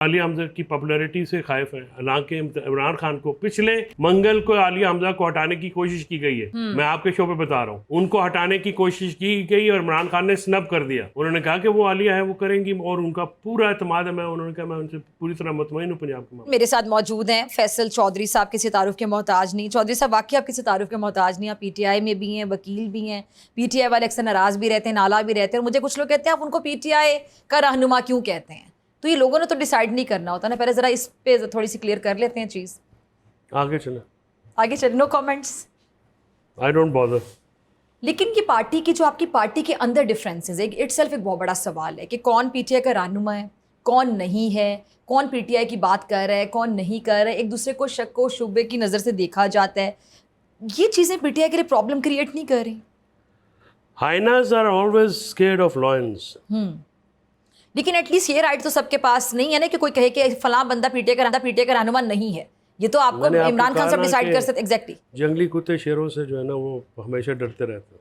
आलिया हमजा की पॉपुलैरिटी से खाइफ है। हालांकि इमरान खान को पिछले मंगल को आलिया हमजा को हटाने की कोशिश की गई है। मैं आपके शो पे बता रहा हूँ, उनको हटाने की कोशिश की गई और इमरान खान ने स्नब कर दिया। उन्होंने कहा कि वो आलिया है, वो करेंगी और उनका पूरा एतमाद है। उन्होंने कहा मैं उनसे पूरी तरह मुतमईन हूँ पंजाब के मामले। मेरे साथ मौजूद हैं फैसल चौधरी साहब, किसी तारुफ के मोहताज नहीं। चौधरी साहब वाकई आप किसी तारुफ के मोहताज नहीं, आप पीटीआई में भी हैं, वकील भी हैं, पीटीआई वाले अक्सर नाराज भी रहते हैं, नाला भी रहते हैं। और मुझे कुछ लोग कहते हैं आप उनको पीटीआई का रहनुमा क्यों कहते हैं? तो ये लोगों ने तो डिसाइड नहीं करना होता ना, पहले जरा इस पे थोड़ी सी क्लियर कर लेते हैं चीज़। आगे चले, no comments, I don't bother. लेकिन ये पार्टी की जो आपकी पार्टी के अंदर डिफरेंसेस है, इटसेल्फ एक बहुत बड़ा सवाल है कि कौन पीटीआई का रहनुमा है, कौन नहीं है, कौन पीटीआई की बात कर रहा है, कौन नहीं कर रहा है। एक दूसरे को शक व शुबे की नज़र से देखा जाता है। ये चीज़ें पीटीआई के लिए प्रॉब्लम क्रिएट नहीं कर रही? Hyenas are always scared of lions. लेकिन एटलीस्ट ये राइट तो सबके पास नहीं है ना कि कोई कहे कि फलां बंदा पीटीआई का रहनुमा नहीं है। ये तो आपको इमरान खान साहब डिसाइड कर सकते। एग्जैक्टली, जंगली कुत्ते शेरों से जो है ना वो हमेशा डरते रहते हैं।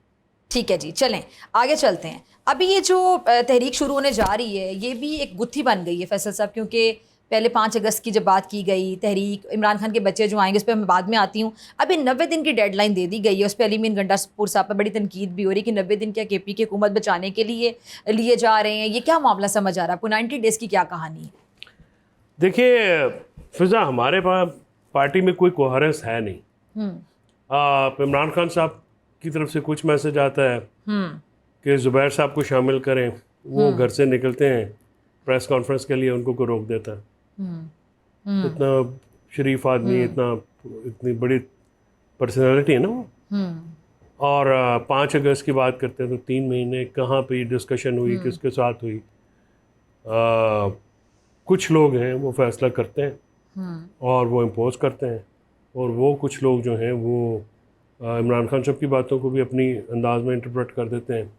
ठीक है जी, चलें आगे चलते हैं। अभी ये जो तहरीक शुरू होने जा रही है, ये भी एक गुत्थी बन गई है फैसल साहब, क्योंकि पहले 5 अगस्त की जब बात की गई, तहरीक इमरान खान के बच्चे जो आएंगे उस पर मैं बाद में आती हूँ। अभी 90 दिन की डेडलाइन दे दी गई है। उस पर अली मीन गंडापुर साहब पर बड़ी तनकीद भी हो रही कि 90 दिन क्या केपी की हुकूमत बचाने के लिए लिए जा रहे हैं। ये क्या मामला समझ आ रहा है आपको? 90 डेज़ की क्या कहानी है? देखिए फिजा, हमारे पास पार्टी में कोई कोहेरेंस है नहीं। इमरान खान साहब की तरफ से कुछ मैसेज आता है कि ज़ुबैर साहब को शामिल करें, वो घर से निकलते हैं प्रेस कॉन्फ्रेंस के लिए, उनको कोई रोक देता है। इतना शरीफ आदमी, इतनी बड़ी पर्सनालिटी है ना वो। और 5 अगस्त की बात करते हैं तो 3 महीने कहाँ पे डिस्कशन हुई, किसके साथ हुई। कुछ लोग हैं वो फैसला करते हैं और वो इम्पोज करते हैं, और वो कुछ लोग जो हैं वो इमरान खान साहब की बातों को भी अपनी अंदाज में इंटरप्रेट कर देते हैं।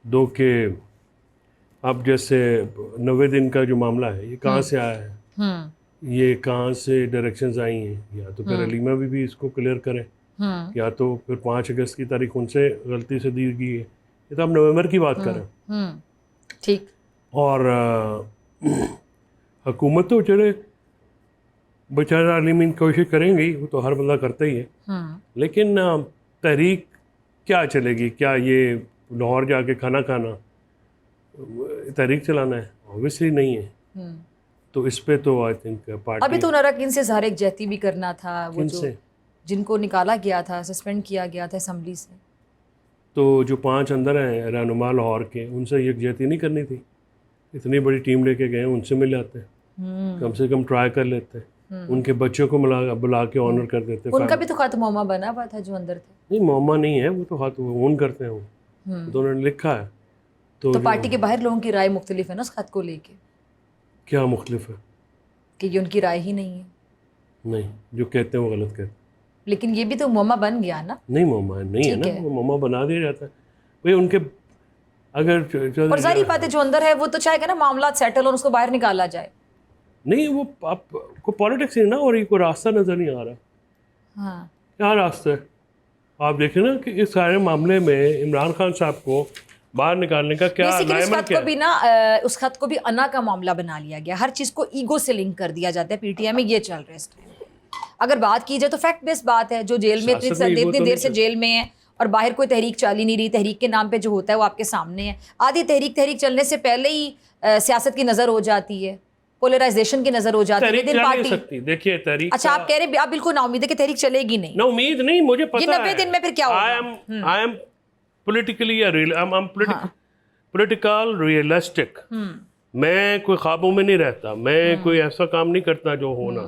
दो के अब जैसे 90 दिन का जो मामला है, ये कहाँ से आया है, ये कहाँ से डायरेक्शंस आई हैं, या तो फिर अलीमा भी इसको क्लियर करें, या तो फिर 5 अगस्त की तारीख उनसे गलती से दी गई है। ये तो हम नवंबर की बात करें। ठीक। और हुकूमत तो चले बेचारा अलीमीन कोशिश करेंगे, वो तो हर बंदा करता ही है। लेकिन तहरीक क्या चलेगी? क्या ये लाहौर जाके खाना खाना तहरीक चलाना है? ऑब्वियसली नहीं है। तो इस पे तो आई थिंक पार्टी अभी तो नाराकिन से ज़ाहिर एक जहती भी करना था, वो जो जिनको निकाला गया था, सस्पेंड किया गया था असेंबली से। तो जो 5 अंदर हैं रहनुमा लाहौर के, उनसे यकजहती नहीं करनी थी? इतनी बड़ी टीम लेके गए, उनसे मिल जाते हैं, कम से कम ट्राई कर लेते हैं, उनके बच्चों को बुला के ऑनर कर देते। उनका भी तो खत मोमा बना हुआ था जो अंदर थे। नहीं, मोमा नहीं है वो, तो खत ओन करते हैं वो, तो उन्होंने लिखा है। तो पार्टी के बाहर लोगों की राय मुख्तलिफ है ना उस खत को लेके? क्या मुख्तलिफ है? कि ये उनकी राय ही नहीं है। नहीं, जो कहते हैं वो गलत कहते हैं। लेकिन ये भी तो मोमा बन गया ना? नहीं, मोमा नहीं है ना, वो मोमा बना दिया जाता है भाई उनके। अगर और सारी बातें जो अंदर है वो तो चाहेगा ना मामला सेटल और उसको बाहर निकाला जाए। नहीं, वो आपको पॉलिटिक्स नहीं ना, और ये कोई रास्ता नजर नहीं आ रहा। हाँ, क्या रास्ता है? आप देखें ना कि इस सारे मामले में इमरान खान साहब को बाहर निकालने का क्या उस खत को भी ना उस खत को भी अना का मामला बना लिया गया। हर चीज़ को ईगो से लिंक कर दिया जाता है। पीटीआई में ये चल रहा है इस टाइम। अगर बात की जाए तो फैक्ट बेस्ड बात है। जो जेल में इतनी देर से जेल में है और बाहर कोई तहरीक चल ही नहीं रही, तहरीक के नाम पे जो होता है वो आपके सामने है। आधी तहरीक चलने से पहले ही सियासत की नज़र हो जाती है, पोलराइजेशन की नज़र हो जाती है। पार्टी देखिए तहरीक। अच्छा, आप कह रहे हैं आप बिल्कुल ना उम्मीद है कि तहरीक चलेगी नहीं? ना उम्मीद नहीं, मुझे पता है 90 दिन में फिर क्या होगा। I am politically political realistic. मैं कोई ख्वाबों में नहीं रहता, मैं कोई ऐसा काम नहीं करता जो होना।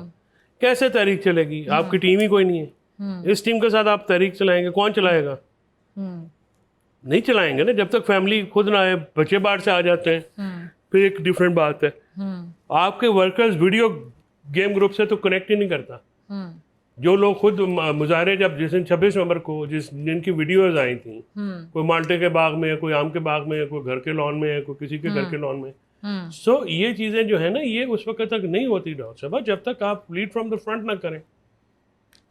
कैसे तहरीक चलेगी? आपकी टीम ही कोई नहीं है। इस टीम के साथ आप तहरीक चलाएंगे? कौन चलाएगा? नहीं चलाएंगे ना, जब तक फैमिली खुद ना आए। बच्चे बाहर से आ जाते हैं, फिर एक डिफरेंट बात है। आपके वर्कर्स वीडियो गेम ग्रुप से तो कनेक्ट ही नहीं करता। जो लोग खुद मुजाहरे, जब जिस दिन 26 नवंबर को जिनकी वीडियोज आई थी, कोई माल्टे के बाग में है, कोई आम के बाग में है, कोई घर के लॉन में है, कोई किसी के घर के लॉन में। सो ये चीज़ें जो है ना, ये उस वक्त तक नहीं होती डॉक्टर साहब जब तक आप लीड फ्रॉम द फ्रंट ना करें।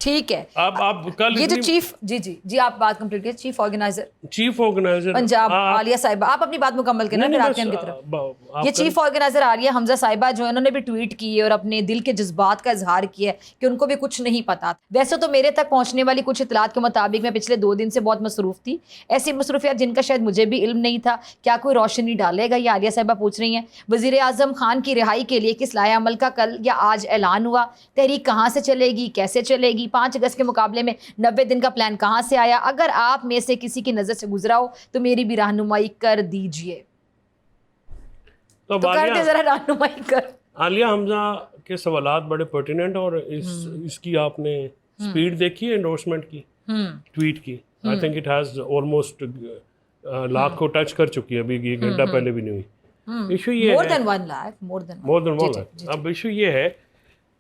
ठीक है। आप कल ये जो चीफ जी आप बात कंप्लीट कीजिए। चीफ ऑर्गेनाइजर पंजाब आलिया साहिबा, आप अपनी बात मुकम्मल करना फिर आते हैं उनकी तरफ। ये चीफ ऑर्गेनाइजर आलिया हमजा साहिबा जो है उन्होंने भी ट्वीट की है और अपने दिल के जज्बात का इजहार किया है कि उनको भी कुछ नहीं पता। वैसे तो मेरे तक पहुंचने वाली कुछ इतलात के मुताबिक मैं पिछले 2 दिन से बहुत मसरूफ थी, ऐसी मसरूफियात जिनका शायद मुझे भी इल्म नहीं था। क्या कोई रोशनी डालेगा, ये आलिया साहिबा पूछ रही हैं। वजीर आजम खान की रिहाई के लिए किस लाया अमल का कल या आज ऐलान हुआ? तहरीक कहाँ से चलेगी, कैसे चलेगी? 5 अगस्त के मुकाबले में 90 दिन का प्लान कहाँ से आया? अगर आप में से किसी की नजर से गुजरा हो तो मेरी भी रहनुमाई कर दीजिए। तो कर दे जरा रहनुमाई कर। आलिया हमजा के सवालात बड़े पर्टिनेंट और इसकी आपने स्पीड देखी है एंडोर्समेंट की, ट्वीट की। I think it has almost lakh को टच कर चुकी है, अभी 1 घंटा पहले भी नहीं हुई। इशू ये more than 1 lakh, more than 1 lakh. अब इशू ये है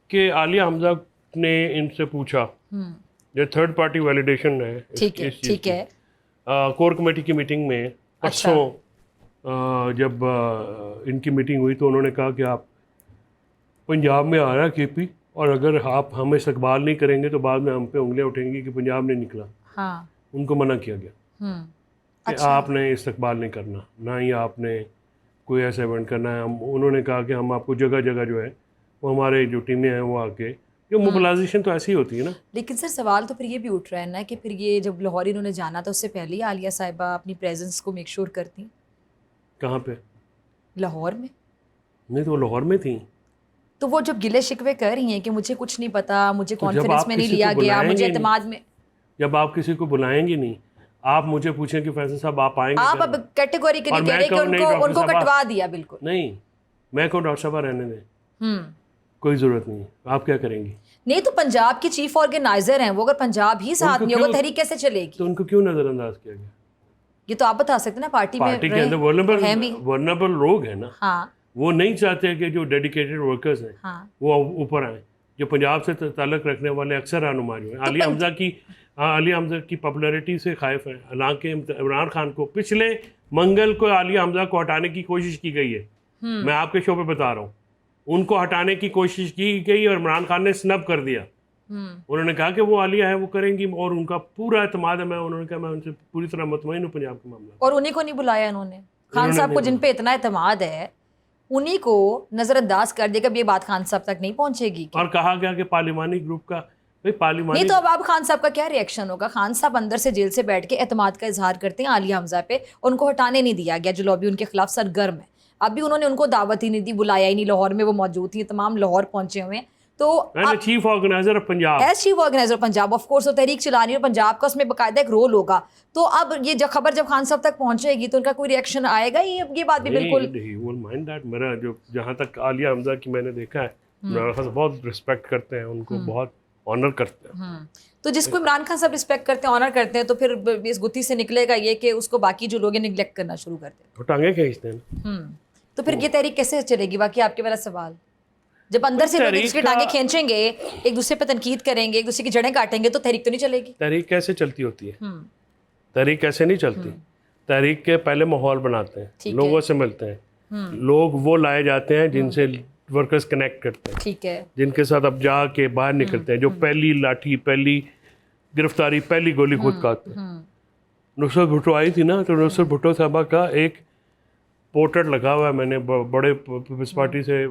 कि आलिया हमजा ने इनसे पूछा, जो थर्ड पार्टी वैलिडेशन है, ठीक है, कोर कमेटी की मीटिंग में परसों जब इनकी मीटिंग हुई तो उन्होंने कहा कि आप पंजाब में आ रहा है केपी, और अगर आप हमें इस्तकबाल नहीं करेंगे तो बाद में हम पे उंगलियां उठेंगी कि पंजाब ने निकला। हाँ। उनको मना किया गया कि आपने इस्तकबाल नहीं करना, ना ही आपने कोई ऐसा इवेंट करना है। उन्होंने कहा कि हम आपको जगह जगह जो है वो हमारे जो टीमें हैं वो आके, जो मोबिलाइजेशन तो ऐसी होती है ना। लेकिन सर सवाल तो फिर ये भी उठ रहा है ना कि फिर ये जब लाहौर इन्होंने जाना था उससे पहले ही आलिया साहिबा अपनी प्रेजेंस को मेक श्योर करती। कहाँ पे? लाहौर में। नहीं तो लाहौर में थी। तो वो जब गिले शिकवे कर रही हैं कि मुझे कुछ नहीं पता, मुझे कॉन्फ्रेंस में नहीं लिया गया, मुझे एतमाद में, जब आप किसी को बुलाएंगे नहीं, आप मुझे पूछें कि फैसल साहब आप आएंगे, आप अब कैटेगरी के लिए कह रहे हैं कि उनको कटवा दिया। बिल्कुल नहीं, मैं कहूँ डॉक्टर साहब रहने दें, कोई जरूरत नहीं है। आप क्या करेंगी? नहीं तो पंजाब की चीफ ऑर्गेनाइजर हैं वो, अगर पंजाब ही साथ नहीं होगा तहरीक कैसे चलेगी? तो उनको क्यों नजरअंदाज किया गया? ये तो आप बता सकते हैं ना, पार्टी के अंदर वल्नरेबल लोग हैं ना। हाँ। वो नहीं चाहते कि जो डेडिकेटेड वर्कर्स हैं हाँ। वो ऊपर आए, जो पंजाब से ताल्लुक रखने वाले अक्सर रहनुमा जो हैं। आलिया हमजा की पॉपुलैरिटी से खाइफ है। हालांकि इमरान खान को पिछले मंगल को आलिया हमजा को हटाने की कोशिश की गई है, मैं आपके शो पे बता रहा हूँ। उनको हटाने की कोशिश की गई और इमरान खान ने स्नब कर दिया। उन्होंने कहा कि वो आलिया है वो करेंगी, और उनका पूरा एतमाद है। उन्होंने कहा मैं उनसे पूरी तरह मुतमईन हूँ पंजाब के मामला। और उन्हीं को नहीं बुलाया इन्होंने? खान साहब को जिन पे इतना एतमाद है उन्हीं को नजरअंदाज कर देगा। ये बात खान साहब तक नहीं पहुंचेगी। और कहा गया कि पार्लिमानी ग्रुप का नहीं, तो अब खान साहब का क्या रिएक्शन होगा? खान साहब अंदर से जेल से बैठ के एतमाद का इजहार करते हैं आलिया हमजा पे, उनको हटाने नहीं दिया गया जो लॉबी उनके खिलाफ सरगर्म है। अभी उन्होंने उनको दावत ही नहीं दी, बुलाया ही नहीं। लाहौर में वो मौजूद थी, तमाम लाहौर पहुंचे हुए हैं। तो chief organiser Punjab, as chief organiser Punjab of course, तो तहरीक चलानी है पंजाब का, उसमें बाकायदा एक रोल होगा। तो अब ये खबर जब खान साहब तक पहुंचेगी तो उनका कोई रिएक्शन आएगा? ये बात भी बिल्कुल माइंड दैट। मेरा जो जहां तक आलिया हमजा की मैंने देखा है, इमरान खान बहुत रिस्पेक्ट करते हैं उनको, बहुत ऑनर करते हैं। तो जिसको इमरान खान साहब रिस्पेक्ट करते हैं, ऑनर करते हैं, तो फिर इस गुत्थी से निकलेगा ये कि उसको बाकी जो लोग हैं निगलेक्ट करना शुरू कर दें, तो टांगे खींचते हैं। तो फिर ये तहरीक कैसे चलेगी? बाकी आपके वाला सवाल, जब अंदर से लोग इसके टांगे खींचेंगे, एक दूसरे पे तनकीद करेंगे, एक दूसरे की जड़ें काटेंगे, तो तहरीक तो नहीं चलेगी। तहरीक कैसे चलती होती है? तहरीक कैसे नहीं चलती? तहरीक के पहले माहौल बनाते हैं, लोगों से मिलते हैं, लोग वो लाए जाते हैं जिनसे वर्कर्स कनेक्ट करते हैं, ठीक है, जिनके साथ अब जाके बाहर निकलते हैं, जो पहली लाठी, पहली गिरफ्तारी, पहली गोली खुद खाते हैं। नुसरत भुट्टो आई थी ना, तो नुसरत भुट्टो साहबा का एक पोर्ट्रेट लगा हुआ है मैंने बड़े पीपल्स पार्टी से,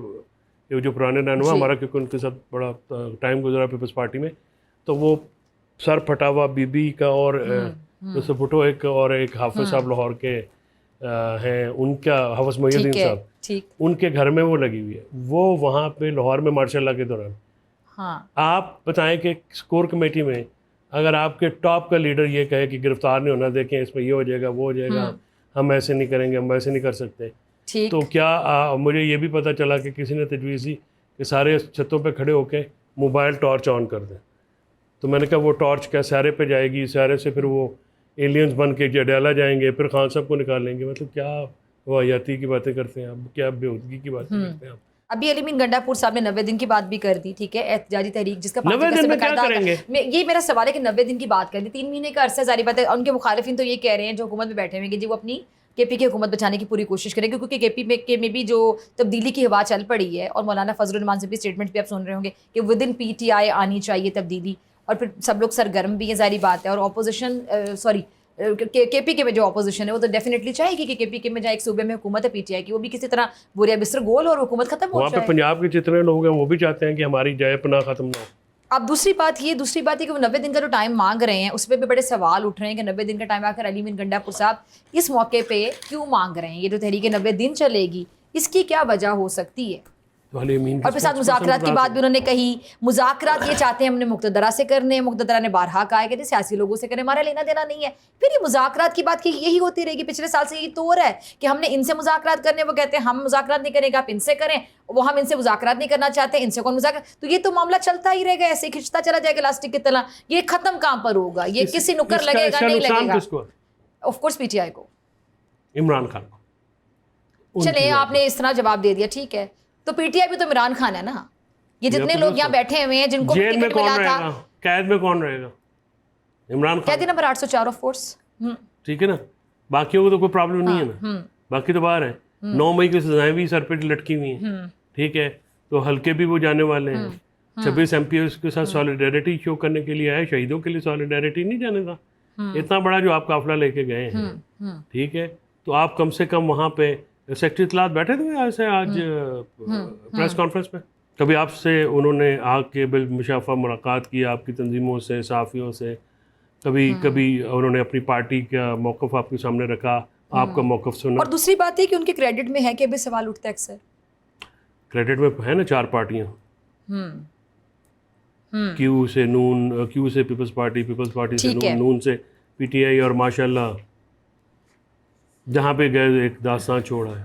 ये जो पुराने रहनुमा हमारा, क्योंकि उनके साथ बड़ा टाइम गुजरा पीपल्स पार्टी में, तो वो सर फटा हुआ बीबी का और नुसरत भुट्टो एक और एक हाफिज साहब लाहौर के हैं, उनका हाफिज मोहिउद्दीन साहब, उनके घर में वो लगी हुई है। वो वहाँ पे लाहौर में मार्शल लॉ के दौरान, आप बताएं कि कोर कमेटी में अगर आपके टॉप का लीडर ये कहे कि गिरफ्तार नहीं होना, देखें इसमें ये हो जाएगा वो हो जाएगा, हम ऐसे नहीं करेंगे, हम वैसे नहीं कर सकते, तो क्या मुझे ये भी पता चला कि किसी ने तजवीज़ दी कि सारे छतों पे खड़े होकर मोबाइल टॉर्च ऑन कर दें। तो मैंने कहा वो टॉर्च क्या सारे पे जाएगी, सारे से फिर वो एलियंस बन के जडाला जाएंगे, फिर खान साहब को निकालेंगे। मतलब क्या वाहियाती की बातें करते हैं आप, क्या बेहूदगी की बातें करते हैं आप। अभी अली मीन गंडापुर साहब ने 90 दिन की बात भी कर दी, ठीक है, एहतजाजी तहरीक जिसका 90 दिन में क्या करेंगे? ये मेरा सवाल है कि 90 दिन की बात कर दी, 3 महीने का अरसा, जारी बात है। उनके मुखालिफिन तो ये कह रहे हैं जो हुकूमत में बैठे हुए कि जी वो अपनी केपी की हुकूमत बचाने की पूरी कोशिश करेंगे, क्योंकि केपी में भी जो तब्दीली की हवा चल पड़ी है, और मौलाना फजलुर रहमान से भी स्टेटमेंट भी आप सुन रहे होंगे कि विद इन PTI आनी चाहिए तब्दीली, और फिर सब लोग सरगर्म भी है, जारी बात है। और ऑपोजिशन सॉरी केपीके में जो ऑपोजिशन है वो तो डेफिनेटली चाहेगी कि केपीके में जहाँ एक सूबे में हुकूमत है पीटीआई की, वो भी किसी तरह बुरिया बिस्तर गोल और हुकूमत खत्म हो वहाँ पे जाए। पंजाब के जितने लोग हैं वो भी चाहते हैं कि हमारी जय पनाह खत्म ना हो। अब दूसरी बात है कि वो 90 दिन का जो टाइम मांग रहे हैं उस पर भी बड़े सवाल उठ रहे हैं कि 90 दिन का टाइम आकर अली मीर गंडापुर साहब इस मौके पे क्यों मांग रहे हैं? ये जो तहरीक 90 दिन चलेगी इसकी क्या वजह हो सकती है? तो अमीन और फिर साथ मुज़ाकरात की बात भी उन्होंने कही। मुज़ाकरात ये चाहते हैं हमने मुक़्तदरा से करने हैं, मुक़्तदरा ने बारहा कहा है कि सियासी लोगों से करें, हमारा लेना देना नहीं है। फिर ये मुज़ाकरात की बात की यही होती रहेगी। पिछले साल से यही तौर है कि हमने इनसे मुज़ाकरात करने, वो कहते हैं हम मुज़ाकरात नहीं करेंगे, आप इनसे करें, वो हम इनसे मुज़ाकरात नहीं करना चाहते, इनसे कौन मुज़ाकरात। तो ये तो मामला चलता ही रहेगा, ऐसे खिंचता चला जाएगा इलास्टिक की तरह। ये खत्म कहाँ पर होगा? ये किसी नुक्कर लगेगा नहीं लगेगा? ऑफ कोर्स पीटीआई को, इमरान खान को। चले आपने इस तरह जवाब दे दिया, ठीक है। तो पीटीआई भी तो इमरान खान है ना। ये जितने लोग यहाँ बैठे हुए हैं जिनको जेल में टिकट कौन मिला रहेगा, था, कैद में कौन रहेगा? इमरान खान। कैदी नंबर 804 ऑफ कोर्स। ठीक है ना, बाकियों को तो कोई प्रॉब्लम नहीं है ना, बाकी तो बाहर है। 9 मई की सजाएं भी सर पे लटकी हुई हैं, ठीक है। तो हल्के भी वो जाने वाले हैं। 26 MP के साथ सॉलिडेरिटी शो करने के लिए आए, शहीदों के लिए सॉलिडेरिटी नहीं जाने का। इतना बड़ा जो आप काफिला लेके गए हैं, ठीक है, तो आप कम से कम वहाँ पे सेक्रेटरी इत्तलात बैठे थे ऐसे आज प्रेस कॉन्फ्रेंस में, कभी आपसे उन्होंने आके बिल मुशाफा मुलाकात की आपकी तंजीमों से, सहाफ़ियों से, कभी उन्होंने अपनी पार्टी का मौक़िफ़ आपके सामने रखा, आपका मौक़िफ़ सुना? और दूसरी बात है कि उनके क्रेडिट में है कि भी सवाल उठते अक्सर। क्रेडिट में है ना 4 पार्टियाँ, क्यू से नून, क्यू से पीपल्स पार्टी से नून, नून से पीटीआई, और माशाल्लाह जहाँ पे गए एक दास्तान छोड़ा है।